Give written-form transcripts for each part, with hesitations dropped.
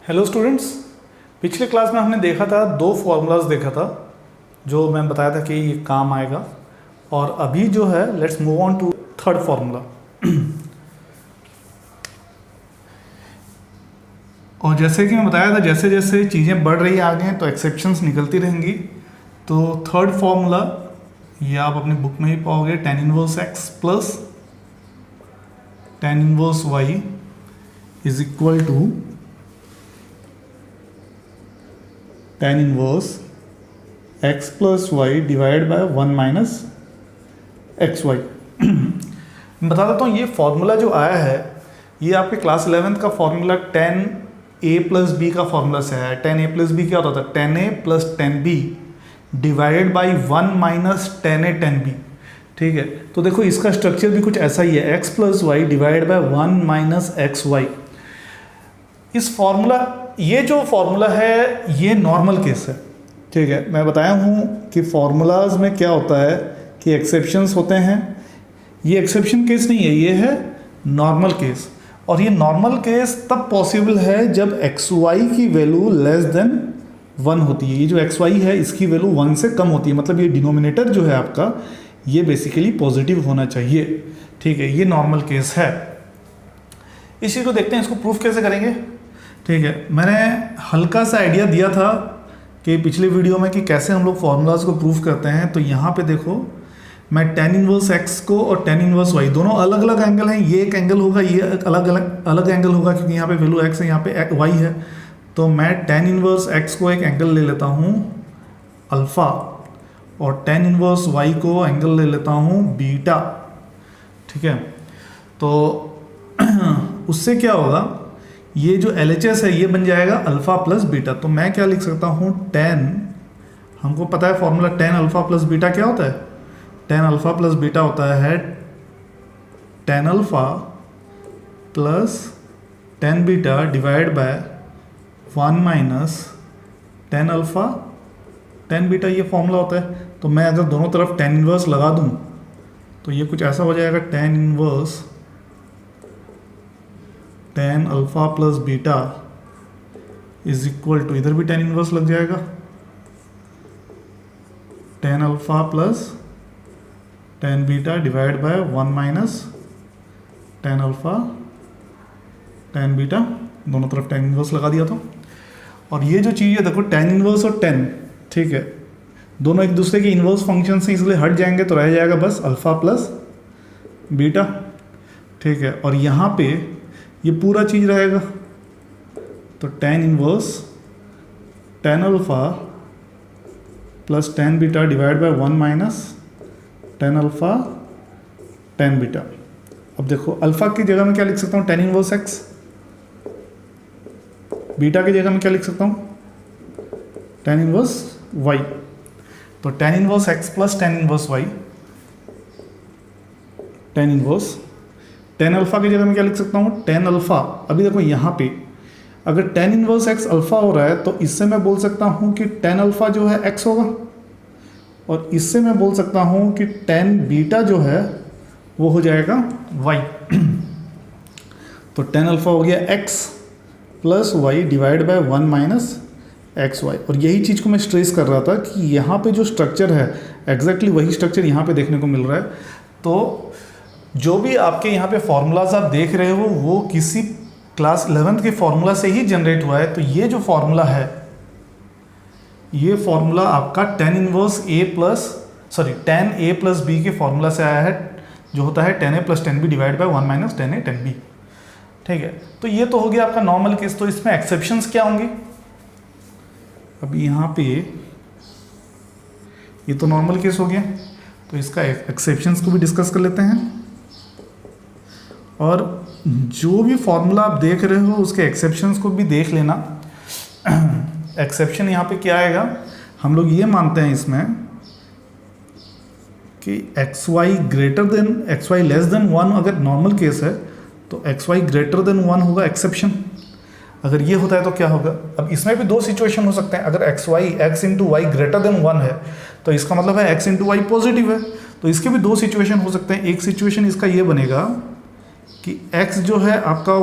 Hello students, पिछले class में हमने देखा था दो फॉर्मूलाज देखा था जो मैं बताया था कि ये काम आएगा। और अभी जो है let's move on to third formula. और जैसे कि मैं बताया था जैसे जैसे चीज़ें बढ़ रही आगे तो एक्सेप्शंस निकलती रहेंगी। तो थर्ड फॉर्मूला ये आप अपनी बुक में ही पाओगे, tan inverse x plus tan inverse y is equal to tan inverse x plus y divide by 1 minus x y. मैं बता देता हूँ ये फॉर्मूला जो आया है ये आपके क्लास 11th का formula tan a plus b का फॉर्मूला से आया है। tan a प्लस बी क्या होता था? tan a plus tan b divided by 1 minus tan a tan b। ठीक है, तो देखो इसका स्ट्रक्चर भी कुछ ऐसा ही है, x plus y divide by 1 minus x y. इस फॉर्मूला ये जो फॉर्मूला है ये नॉर्मल केस है। ठीक है, मैं बताया हूँ कि फॉर्मूलाज में क्या होता है कि एक्सेप्शंस होते हैं। ये एक्सेप्शन केस नहीं है, ये है नॉर्मल केस। और ये नॉर्मल केस तब पॉसिबल है जब एक्स वाई की वैल्यू लेस देन 1 होती है। ये जो एक्स वाई है इसकी वैल्यू 1 से कम होती है, मतलब ये डिनोमिनेटर जो है आपका ये बेसिकली पॉजिटिव होना चाहिए। ठीक है, ये नॉर्मल केस है। इस चीज़ को देखते हैं, इसको प्रूफ कैसे करेंगे। ठीक है, मैंने हल्का सा आइडिया दिया था कि पिछले वीडियो में कि कैसे हम लोग फॉर्मूलाज को प्रूफ करते हैं। तो यहाँ पे देखो मैं tan इनवर्स x को और tan इनवर्स y दोनों अलग अलग एंगल हैं। ये एक एंगल होगा, ये अलग एंगल होगा क्योंकि यहाँ पे वैल्यू x है, यहाँ पे y है। तो मैं tan इनवर्स x को एक एंगल ले लेता हूँ अल्फ़ा और tan इनवर्स y को एंगल ले लेता हूँ बीटा। ठीक है, तो उससे क्या होगा, ये जो LHS है ये बन जाएगा अल्फ़ा प्लस बीटा। तो मैं क्या लिख सकता हूँ, tan, हमको पता है formula tan alpha plus beta क्या होता है। tan अल्फ़ा प्लस बीटा होता है tan alpha plus tan beta divide by 1 minus tan alpha tan beta, ये फॉर्मूला होता है। तो मैं अगर दोनों तरफ tan इनवर्स लगा दूँ तो ये कुछ ऐसा हो जाएगा, tan inverse tan alpha plus beta is equal to, इधर भी tan इनवर्स लग जाएगा, tan alpha plus tan beta divide by 1 minus tan alpha tan beta, दोनों तरफ tan इनवर्स लगा दिया। तो और ये जो चीज़ है देखो tan इनवर्स और tan, ठीक है, दोनों एक दूसरे के इनवर्स फंक्शन से इसलिए हट जाएंगे तो रह जाएगा बस अल्फ़ा प्लस बीटा। ठीक है, और यहाँ पे ये पूरा चीज़ रहेगा। तो tan inverse tan alpha plus tan beta divide by 1 minus tan alpha tan beta. अब देखो अल्फ़ा की जगह में क्या लिख सकता हूँ, tan इनवर्स x, बीटा की जगह में क्या लिख सकता हूँ, tan इनवर्स y। तो tan inverse x plus tan inverse y, tan inverse tan alpha की जगह में क्या लिख सकता हूँ, tan अल्फ़ा। अभी देखो यहाँ पे अगर tan इनवर्स x अल्फ़ा हो रहा है तो इससे मैं बोल सकता हूँ कि tan अल्फ़ा जो है x होगा, और इससे मैं बोल सकता हूँ कि tan बीटा जो है वो हो जाएगा y। तो tan अल्फ़ा हो गया x plus y divide by 1 minus x y. और यही चीज़ को मैं स्ट्रेस कर रहा था कि यहाँ पे जो स्ट्रक्चर है एग्जैक्टली वही स्ट्रक्चर यहाँ पे देखने को मिल रहा है। तो जो भी आपके यहाँ पे फॉर्मूलाज आप देख रहे हो वो किसी क्लास 11th के फॉर्मूला से ही जनरेट हुआ है। तो ये जो फॉर्मूला है ये फॉर्मूला आपका tan a प्लस b के फॉर्मूला से आया है, जो होता है tan a plus tan b divide by 1 minus tan a tan b। ठीक है, तो ये तो हो गया आपका नॉर्मल केस। तो इसमें एक्सेप्शंस क्या होंगे, अब यहाँ पे ये तो नॉर्मल केस हो गया, तो इसका एक्सेप्शंस को भी डिस्कस कर लेते हैं। और जो भी फॉर्मूला आप देख रहे हो उसके एक्सेप्शंस को भी देख लेना। एक्सेप्शन यहाँ पे क्या आएगा, हम लोग ये मानते हैं इसमें कि एक्स वाई लेस देन 1 अगर नॉर्मल केस है तो एक्स वाई ग्रेटर देन 1 होगा एक्सेप्शन। अगर ये होता है तो क्या होगा, अब इसमें भी दो सिचुएशन हो सकते हैं। अगर x into y greater than 1 है तो इसका मतलब है एक्स इंटू वाई पॉजिटिव है। तो इसके भी दो सिचुएशन हो सकते हैं। एक सिचुएशन इसका ये बनेगा कि x जो है आपका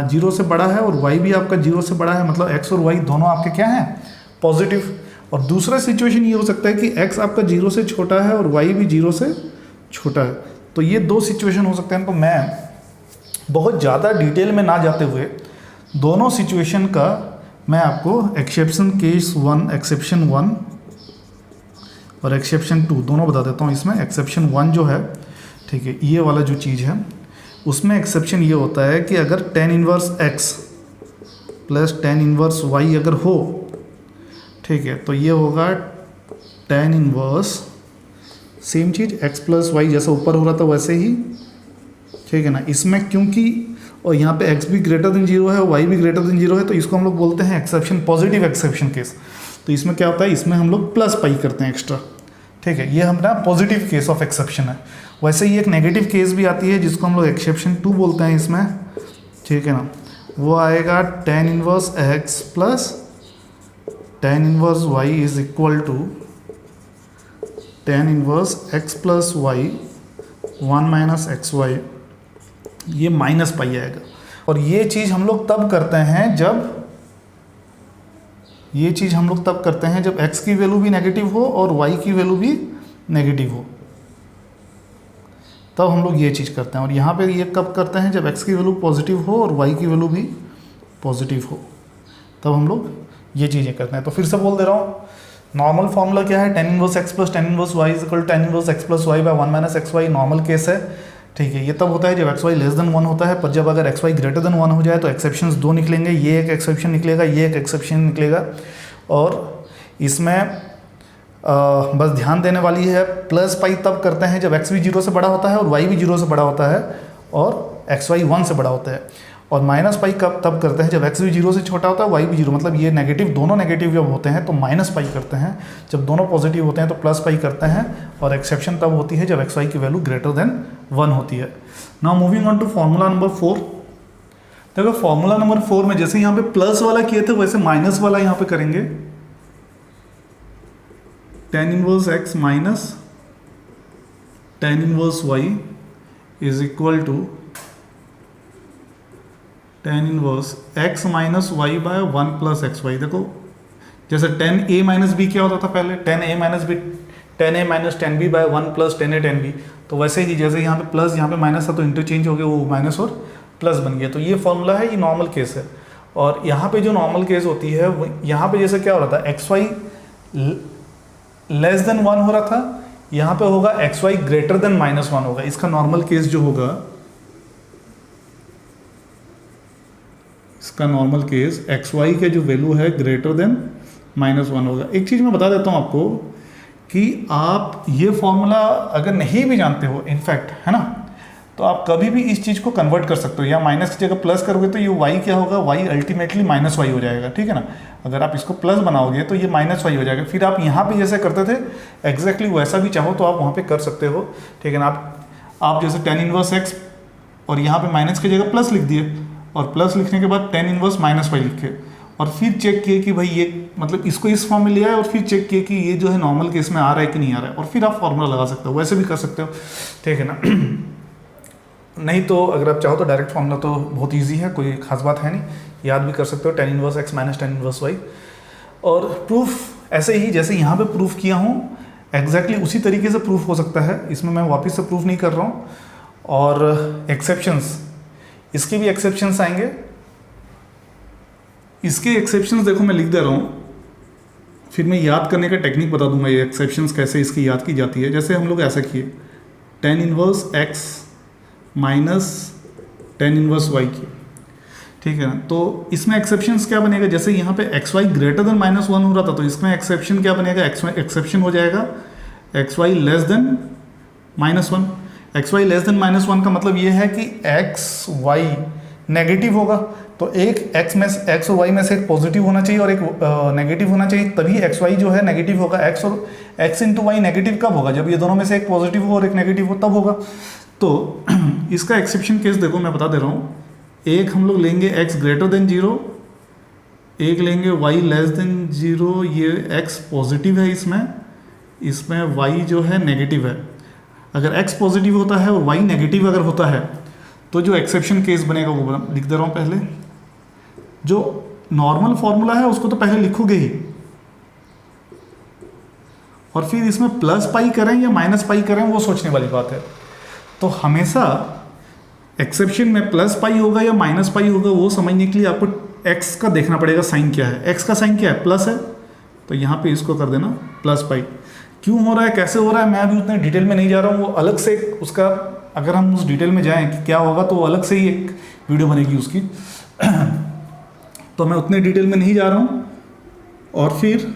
0 से बड़ा है और y भी आपका 0 से बड़ा है, मतलब x और y दोनों आपके क्या हैं, पॉजिटिव। और दूसरा सिचुएशन ये हो सकता है कि x आपका 0 से छोटा है और y भी 0 से छोटा है। तो ये दो सिचुएशन हो सकते हैं। तो मैं बहुत ज़्यादा डिटेल में ना जाते हुए दोनों सिचुएशन का मैं आपको एक्सेप्शन केस 1, एक्सेप्शन 1 और एक्सेप्शन 2 दोनों बता देता हूँ। इसमें एक्सेप्शन 1 जो है, ठीक है, ये वाला जो चीज़ है उसमें एक्सेप्शन ये होता है कि अगर tan inverse x plus tan inverse y अगर हो, ठीक है, तो ये होगा tan इनवर्स सेम चीज़ x प्लस वाई, जैसा ऊपर हो रहा था वैसे ही, ठीक है ना। इसमें क्योंकि और यहाँ पे x भी ग्रेटर देन 0 है, y भी ग्रेटर देन 0 है, तो इसको हम लोग बोलते हैं एक्सेप्शन, पॉजिटिव एक्सेप्शन केस। तो इसमें क्या होता है, इसमें हम लोग प्लस पाई करते हैं एक्स्ट्रा, ठीक है, ये हमारा पॉजिटिव केस ऑफ एक्सेप्शन है। वैसे ही एक नेगेटिव केस भी आती है जिसको हम लोग एक्सेप्शन 2 बोलते हैं इसमें, ठीक है ना। वो आएगा tan inverse x plus tan inverse y is equal to tan inverse x plus y 1 minus x y, ये माइनस पाई आएगा। और ये चीज़ हम लोग तब करते हैं जब x की वैल्यू भी नेगेटिव हो और y की वैल्यू भी नेगेटिव हो, तब हम लोग ये चीज़ करते हैं। और यहाँ पे ये कब करते हैं, जब x की वैल्यू पॉजिटिव हो और y की वैल्यू भी पॉजिटिव हो, तब हम लोग ये चीज़ें करते हैं। तो फिर से बोल दे रहा हूँ, नॉर्मल फॉर्मूला क्या है, tan inverse x plus tan inverse y is equal tan inverse x plus y by 1 minus x y, normal case है, ठीक है। ये तब होता है जब एक्स वाई लेस देन 1 होता है, पर जब अगर एक्स वाई ग्रेटर देन 1 हो जाए तो एक्सेप्शंस 2 निकलेंगे, ये एक एक्सेप्शन निकलेगा, ये एक एक्सेप्शन निकलेगा। और इसमें बस ध्यान देने वाली है, प्लस पाई तब करते हैं जब एक्स भी 0 से बड़ा होता है और वाई भी 0 से बड़ा होता है और एक्स वाई 1 से बड़ा होता है। और माइनस पाई कब तब करते हैं जब एक्स भी 0 से छोटा होता है, वाई भी 0, मतलब ये नेगेटिव, दोनों नेगेटिव जब होते हैं तो माइनस पाई करते हैं, जब दोनों पॉजिटिव होते हैं तो प्लस पाई करते हैं। और एक्सेप्शन तब होती है जब एक्स वाई की वैल्यू ग्रेटर देन 1 होती है। Now moving on to formula number 4। देखो फॉर्मूला नंबर 4 में जैसे यहाँ पे प्लस वाला किए थे वैसे माइनस वाला यहाँ पे करेंगे, tan inverse x minus tan inverse y is equal to tan inverse x minus y by 1 plus x y. देखो जैसे tan a माइनस बी क्या होता था पहले, tan a minus b tan a minus tan b by 1 plus tan a tan b। तो वैसे ही जैसे यहाँ पे प्लस यहाँ पे माइनस था तो इंटरचेंज हो गया, वो माइनस और प्लस बन गया। तो ये फॉर्मूला है, ये नॉर्मल केस है। और यहाँ पे जो नॉर्मल केस होती है यहाँ पे जैसे क्या हो रहा था, एक्स वाई लेस देन 1 हो रहा था, यहाँ पे होगा एक्स वाई ग्रेटर देन -1 होगा। इसका नॉर्मल केस जो होगा, इसका नॉर्मल केस एक्स वाई के जो वैल्यू है ग्रेटर देन -1 होगा। एक चीज़ मैं बता देता हूँ आपको कि आप ये फॉर्मूला अगर नहीं भी जानते हो इनफैक्ट, है ना, तो आप कभी भी इस चीज़ को कन्वर्ट कर सकते हो। या माइनस की जगह प्लस करोगे तो ये y क्या होगा, y अल्टीमेटली माइनस वाई हो जाएगा, ठीक है ना। अगर आप इसको प्लस बनाओगे तो ये माइनस वाई हो जाएगा। फिर आप यहाँ पे जैसे करते थे एग्जैक्टली वैसा भी चाहो तो आप वहाँ पे कर सकते हो, ठीक है ना। आप जैसे tan इनवर्स x और यहाँ पे माइनस की जगह प्लस लिख दिए और प्लस लिखने के बाद tan इनवर्स माइनस वाई लिखे और फिर चेक किए कि भाई ये मतलब इसको इस फॉर्म में लिया है और फिर चेक किए कि ये जो है नॉर्मल केस में आ रहा है कि नहीं आ रहा है, और फिर आप फॉर्मूला लगा सकते हो। वैसे भी कर सकते हो, ठीक है ना। नहीं तो अगर आप चाहो तो डायरेक्ट फॉर्मूला तो बहुत इजी है, कोई खास बात है नहीं, याद भी कर सकते हो, tan inverse x minus tan inverse y। और प्रूफ ऐसे ही जैसे यहाँ पे प्रूफ किया हूँ एग्जैक्टली उसी तरीके से प्रूफ हो सकता है, इसमें मैं वापस से प्रूफ नहीं कर रहा हूँ। और एक्सेप्शंस, इसके भी एक्सेप्शंस आएंगे। इसके एक्सेप्शंस देखो मैं लिख दे रहा हूँ, फिर मैं याद करने का टेक्निक बता दूंगा ये एक्सेप्शंस कैसे इसकी याद की जाती है। जैसे हम लोग ऐसा किए tan inverse x minus tan inverse y की, ठीक है ना। तो इसमें एक्सेप्शंस क्या बनेगा, जैसे यहाँ पे एक्स वाई ग्रेटर देन -1 हो रहा था तो इसमें एक्सेप्शन क्या बनेगा, एक्सेप्शन हो जाएगा x y less than -1। X y less than -1 का मतलब ये है कि एक्स वाई नेगेटिव होगा, तो एक एक्स और वाई में से एक पॉजिटिव होना चाहिए और एक नेगेटिव होना चाहिए, तभी एक्स वाई जो है नेगेटिव होगा। एक्स इंटू वाई नेगेटिव कब होगा, जब ये दोनों में से एक पॉजिटिव हो और एक नेगेटिव हो तब होगा। तो इसका एक्सेप्शन केस देखो मैं बता दे रहा हूँ, एक हम लोग लेंगे x ग्रेटर देन 0, एक लेंगे y लेस देन 0, ये x पॉजिटिव है इसमें y जो है नेगेटिव है। अगर x पॉजिटिव होता है और y नेगेटिव अगर होता है तो जो एक्सेप्शन केस बनेगा वो लिख दे रहा हूँ पहले। जो नॉर्मल फॉर्मूला है उसको तो पहले लिखोगे ही, और फिर इसमें प्लस पाई करें या माइनस पाई करें वो सोचने वाली बात है। तो हमेशा एक्सेप्शन में प्लस पाई होगा या माइनस पाई होगा वो समझने के लिए आपको एक्स का देखना पड़ेगा साइन क्या है। एक्स का साइन क्या है, प्लस है, तो यहाँ पे इसको कर देना प्लस पाई। क्यों हो रहा है, कैसे हो रहा है, मैं अभी उतने डिटेल में नहीं जा रहा हूँ, वो अलग से उसका, अगर हम उस डिटेल में जाएं कि क्या होगा तो वो अलग से ही एक वीडियो बनेगी उसकी। तो मैं उतने डिटेल में नहीं जा रहा हूँ। और फिर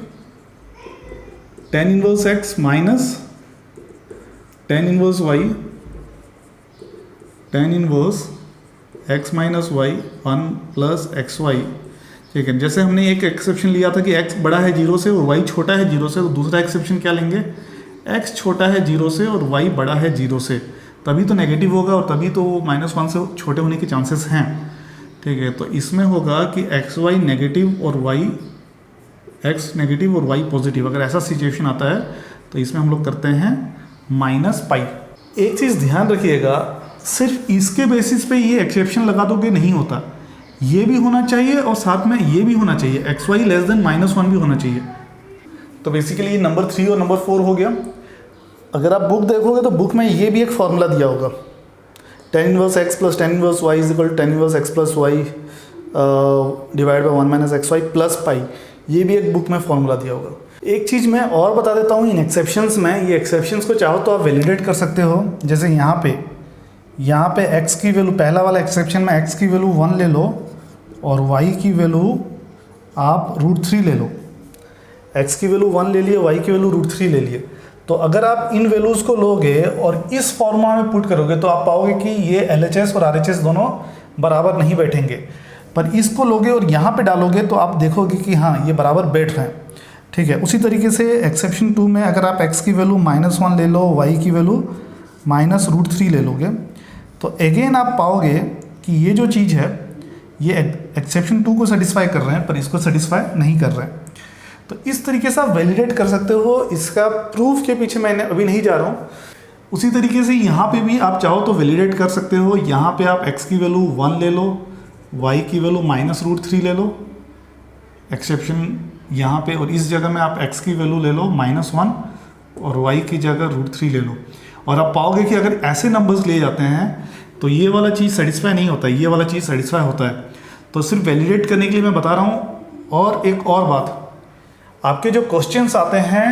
tan inverse x minus tan inverse y, tan inverse x minus y 1 plus x y. ठीक है, जैसे हमने एक एक्सेप्शन लिया था कि x बड़ा है 0 से और y छोटा है 0 से, तो दूसरा एक्सेप्शन क्या लेंगे, x छोटा है 0 से और y बड़ा है 0 से, तभी तो नेगेटिव होगा और तभी तो -1 से छोटे होने के चांसेस हैं। ठीक है, तो इसमें होगा कि एक्स वाई नेगेटिव और वाई, एक्स नेगेटिव और वाई पॉजिटिव। अगर ऐसा सिचुएशन आता है तो इसमें हम लोग करते हैं माइनस पाई। एक चीज़ ध्यान रखिएगा, सिर्फ इसके बेसिस पे ये एक्सेप्शन लगा दोगे नहीं होता, ये भी होना चाहिए और साथ में ये भी होना चाहिए, एक्स वाई लेस देन -1 भी होना चाहिए। तो बेसिकली नंबर 3 और नंबर 4 हो गया। अगर आप बुक देखोगे तो बुक में ये भी एक फॉर्मूला दिया होगा, tan inverse x plus tan inverse y is equal to tan inverse x plus y divide by 1 minus x y plus pi. ये भी एक बुक में फॉर्मूला दिया होगा। एक चीज़ मैं और बता देता हूँ इन एक्सेप्शंस में, ये एक्सेप्शंस को चाहो तो आप वैलिडेट कर सकते हो। जैसे यहाँ पे x की वैल्यू, पहला वाला एक्सेप्शन में x की वैल्यू 1 ले लो और y की वैल्यू आप √3 ले लो। x की वैल्यू 1 ले लिए, y की वैल्यू √3 ले लिए। तो अगर आप इन वैल्यूज़ को लोगे और इस फॉर्मूला में पुट करोगे तो आप पाओगे कि ये LHS और RHS दोनों बराबर नहीं बैठेंगे। पर इसको लोगे और यहाँ पे डालोगे तो आप देखोगे कि हाँ ये बराबर बैठ रहे हैं। ठीक है, उसी तरीके से एक्सेप्शन 2 में अगर आप x की वैल्यू -1 ले लो, y की वैल्यू -√3 ले लोगे तो अगेन आप पाओगे कि ये जो चीज़ है ये एक्सेप्शन 2 को सेटिस्फाई कर रहे हैं पर इसको सेटिस्फाई नहीं कर रहे हैं। तो इस तरीके से आप वैलिडेट कर सकते हो। इसका प्रूफ के पीछे मैंने अभी नहीं जा रहा हूँ। उसी तरीके से यहाँ पे भी आप चाहो तो वैलिडेट कर सकते हो। यहाँ पे आप x की वैल्यू 1 ले लो, y की वैल्यू -√3 ले लो एक्सेप्शन यहाँ पे, और इस जगह में आप x की वैल्यू ले लो -1 और y की जगह √3 ले लो। और आप पाओगे कि अगर ऐसे नंबर्स लिए जाते हैं तो ये वाला चीज़ सेटिस्फाई नहीं होता, ये वाला चीज़ सेटिस्फाई होता है। तो सिर्फ वैलिडेट करने के लिए मैं बता रहा हूँ। और एक और बात, आपके जो क्वेश्चंस आते हैं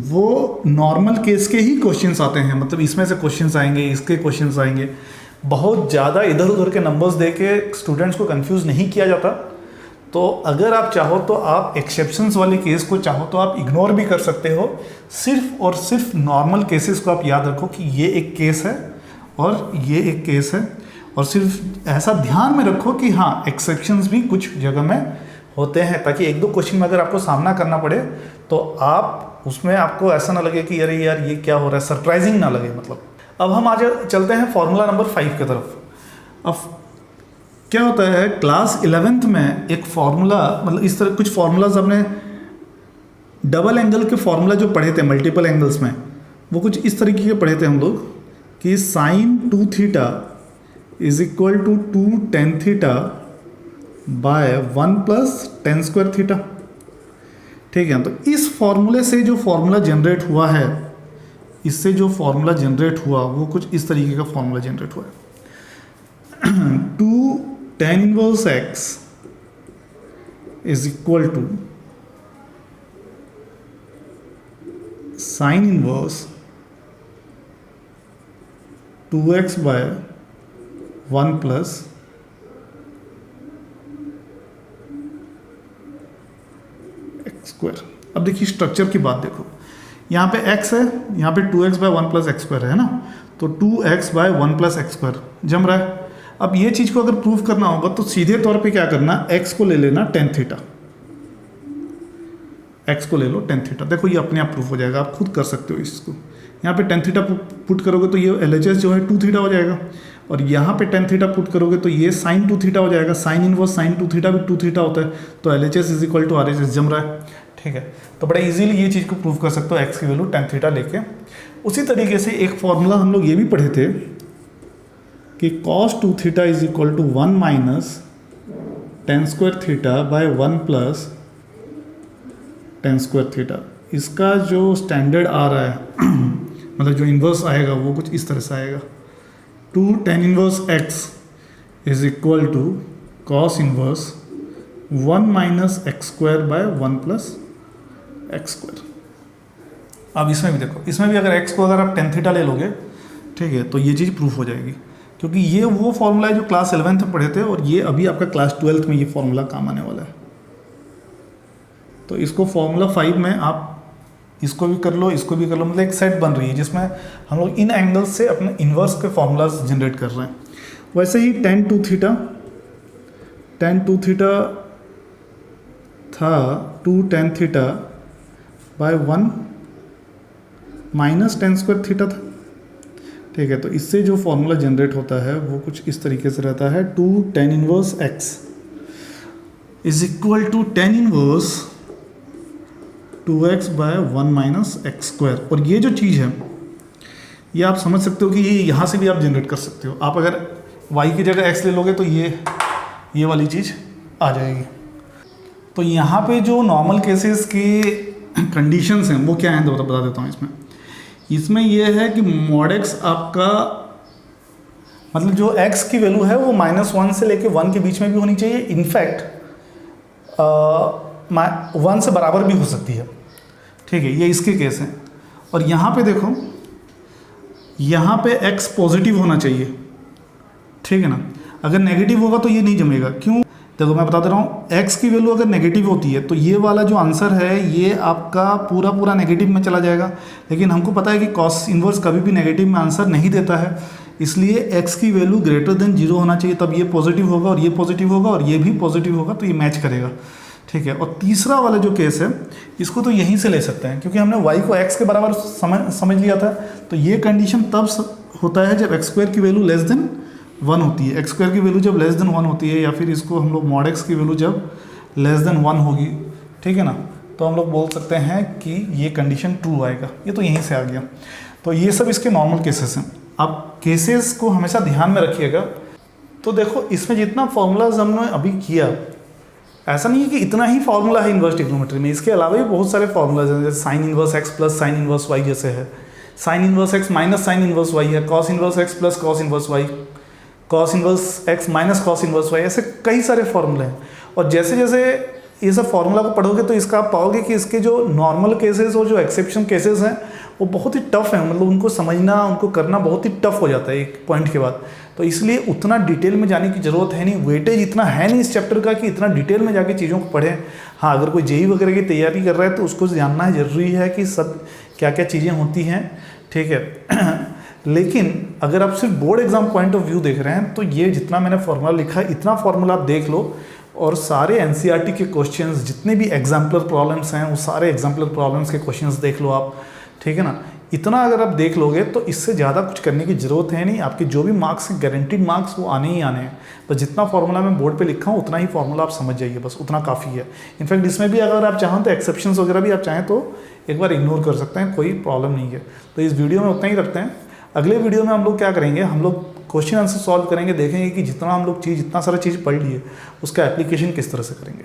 वो नॉर्मल केस के ही क्वेश्चंस आते हैं, मतलब इसमें से क्वेश्चंस आएंगे, इसके क्वेश्चंस आएंगे। बहुत ज़्यादा इधर उधर के नंबर्स दे के स्टूडेंट्स को कंफ्यूज नहीं किया जाता। तो अगर आप चाहो तो आप एक्सेप्शंस वाले केस को चाहो तो आप इग्नोर भी कर सकते हो। सिर्फ और सिर्फ नॉर्मल केसेस को आप याद रखो कि ये एक केस है और ये एक केस है, और सिर्फ ऐसा ध्यान में रखो कि हाँ एक्सेप्शंस भी कुछ जगह में होते हैं, ताकि एक दो क्वेश्चन में अगर आपको सामना करना पड़े तो आप उसमें आपको ऐसा ना लगे कि अरे यार ये क्या हो रहा है, सरप्राइजिंग ना लगे। मतलब अब हम आज चलते हैं फॉर्मूला नंबर 5 की तरफ। अब क्या होता है, क्लास 11th में एक फॉर्मूला, मतलब इस तरह कुछ फॉर्मूलाज अपने डबल एंगल के फॉर्मूला जो पढ़े थे मल्टीपल एंगल्स में, वो कुछ इस तरीके के पढ़े थे हम लोग कि sin 2 theta is equal to 2 tan theta by 1 plus tan square theta. ठीक है, तो इस फॉर्मूले से जो फॉर्मूला जनरेट हुआ है, इससे जो फॉर्मूला जनरेट हुआ वो कुछ इस तरीके का फॉर्मूला जनरेट हुआ है। 2 tan inverse x is equal to sin inverse 2x by 1 plus x square. अब देखिए स्ट्रक्चर की बात देखो, यहाँ पे x है, यहाँ पे 2x by 1 plus x square है ना, तो 2x by 1 plus x square जम रहा है। अब ये चीज़ को अगर प्रूफ करना होगा तो सीधे तौर पे क्या करना, x को ले लेना tan थीटा, x को ले लो tan थीटा। देखो ये अपने आप प्रूफ हो जाएगा, आप खुद कर सकते हो इसको। यहाँ पे tan थीटा पुट करोगे तो ये LHS जो है 2 थीटा हो जाएगा, और यहाँ पे tan थीटा पुट करोगे तो ये sin 2 थीटा हो जाएगा। साइन इनवर्स sin 2 थीटा भी 2 थीटा होता है, तो LHS is equal to RHS जम रहा है। ठीक है, तो बड़ा इजीली ये चीज़ को प्रूव कर सकते हो x की वैल्यू tan थीटा लेके। उसी तरीके से एक फॉर्मूला हम लोग ये भी पढ़े थे कि cos 2 theta is equal to 1 minus tan square theta by 1 plus tan square theta. इसका जो स्टैंडर्ड आ रहा है मतलब जो इन्वर्स आएगा वो कुछ इस तरह से आएगा, 2 tan inverse x is equal to cos inverse 1 minus x square by 1 plus x square. अब इसमें भी देखो, इसमें भी अगर x को अगर आप tan थीटा ले लोगे, ठीक है, तो ये चीज़ प्रूफ हो जाएगी, क्योंकि ये वो फॉर्मूला है जो क्लास 11th में पढ़े थे और ये अभी आपका क्लास 12th में ये फॉर्मूला काम आने वाला है। तो इसको फॉर्मूला 5 में आप इसको भी कर लो, इसको भी कर लो, मतलब एक सेट बन रही है जिसमें हम लोग इन एंगल्स से अपने इन्वर्स के फॉर्मूलाज जनरेट कर रहे हैं। वैसे ही tan 2 थीटा था 2 tan theta by 1 minus tan square theta था, ठीक है। तो इससे जो फॉर्मूला जनरेट होता है वो कुछ इस तरीके से रहता है, 2 tan inverse x is equal to tan inverse 2x by 1 minus x square. और ये जो चीज़ है ये आप समझ सकते हो कि ये यहाँ से भी आप जनरेट कर सकते हो। आप अगर y की जगह x ले लोगे तो ये वाली चीज़ आ जाएगी। तो यहाँ पे जो नॉर्मल केसेस के कंडीशंस हैं वो क्या हैं तो बता देता हूँ। इसमें ये है कि मॉड x आपका मतलब जो x की वैल्यू है वो -1 से लेके 1 के बीच में भी होनी चाहिए, इनफैक्ट 1 से बराबर भी हो सकती है, ठीक है। ये इसके केस हैं। और यहाँ पे देखो, यहाँ पे x पॉजिटिव होना चाहिए, ठीक है ना। अगर नेगेटिव होगा तो ये नहीं जमेगा। क्यों? देखो मैं बता दे रहा हूँ, x की वैल्यू अगर नेगेटिव होती है तो ये वाला जो आंसर है ये आपका पूरा नेगेटिव में चला जाएगा। लेकिन हमको पता है कि कॉस इन्वर्स कभी भी नेगेटिव में आंसर नहीं देता है, इसलिए x की वैल्यू ग्रेटर देन 0 होना चाहिए, तब ये पॉजिटिव होगा और ये पॉजिटिव होगा और ये भी पॉजिटिव होगा, तो ये मैच करेगा, ठीक है। और तीसरा वाला जो केस है इसको तो यहीं से ले सकते हैं, क्योंकि हमने y को x के बराबर समझ लिया था। तो ये कंडीशन तब होता है जब एक्स स्क्वायर की वैल्यू लेस देन 1 होती है। एक्स स्क्वायर की वैल्यू जब लेस देन 1 होती है, या फिर इसको हम लोग मॉड x की वैल्यू जब लेस देन 1 होगी, ठीक है ना, तो हम लोग बोल सकते हैं कि ये कंडीशन ट्रू आएगा। ये तो यहीं से आ गया। तो ये सब इसके नॉर्मल केसेस हैं। आप केसेस को हमेशा ध्यान में रखिएगा। तो देखो इसमें जितना फॉर्मूलाज हमने अभी किया, ऐसा नहीं है कि इतना ही फॉर्मूला है इन्वर्स ट्रिग्नोमेट्री में, इसके अलावा भी बहुत सारे फॉर्मूलाज हैं, जैसे sine inverse x plus sine inverse y जैसे है, sine inverse x minus sine inverse y है, cos inverse x plus cos inverse y, cos inverse x minus cos inverse y, ऐसे कई सारे फॉर्मूले हैं। और जैसे जैसे ये सब फॉर्मूला को पढ़ोगे तो इसका आप पाओगे कि इसके जो नॉर्मल केसेस और जो एक्सेप्शन केसेस हैं वो बहुत ही टफ है, मतलब उनको समझना, उनको करना बहुत ही टफ हो जाता है एक पॉइंट के बाद। तो इसलिए उतना डिटेल में जाने की ज़रूरत है नहीं, वेटेज इतना है नहीं इस चैप्टर का कि इतना डिटेल में जाके चीज़ों को पढ़ें। हाँ, अगर कोई जेईई वगैरह की तैयारी कर रहा है तो उसको जानना ज़रूरी है कि सब क्या क्या चीज़ें होती हैं, ठीक है। लेकिन अगर आप सिर्फ board exam point of view देख रहे हैं तो ये जितना मैंने फॉर्मूला लिखा है इतना फॉर्मूला आप देख लो, और सारे एनसीईआरटी के क्वेश्चंस जितने भी एग्जाम्पलर प्रॉब्लम्स हैं वो सारे एग्जाम्पलर प्रॉब्लम्स के क्वेश्चंस देख लो आप, ठीक है ना। इतना अगर आप देख लोगे तो इससे ज़्यादा कुछ करने की ज़रूरत है नहीं। आपके जो भी मार्क्स, गारंटीड मार्क्स, वो आने ही आने हैं। तो जितना फार्मूला मैं बोर्ड पे लिखा हूँ उतना ही फार्मूला आप समझ जाइए, बस उतना काफ़ी है। इनफैक्ट इसमें भी अगर आप चाहें तो एक्सेप्शंस वगैरह भी आप चाहें तो एक बार इग्नोर कर सकते हैं, कोई प्रॉब्लम नहीं है। तो इस वीडियो में उतना ही रखते हैं। अगले वीडियो में हम लोग क्या करेंगे, हम लोग क्वेश्चन आंसर सॉल्व करेंगे, देखेंगे कि जितना हम लोग जितना सारा चीज़ पढ़ लिए उसका एप्लीकेशन किस तरह से करेंगे।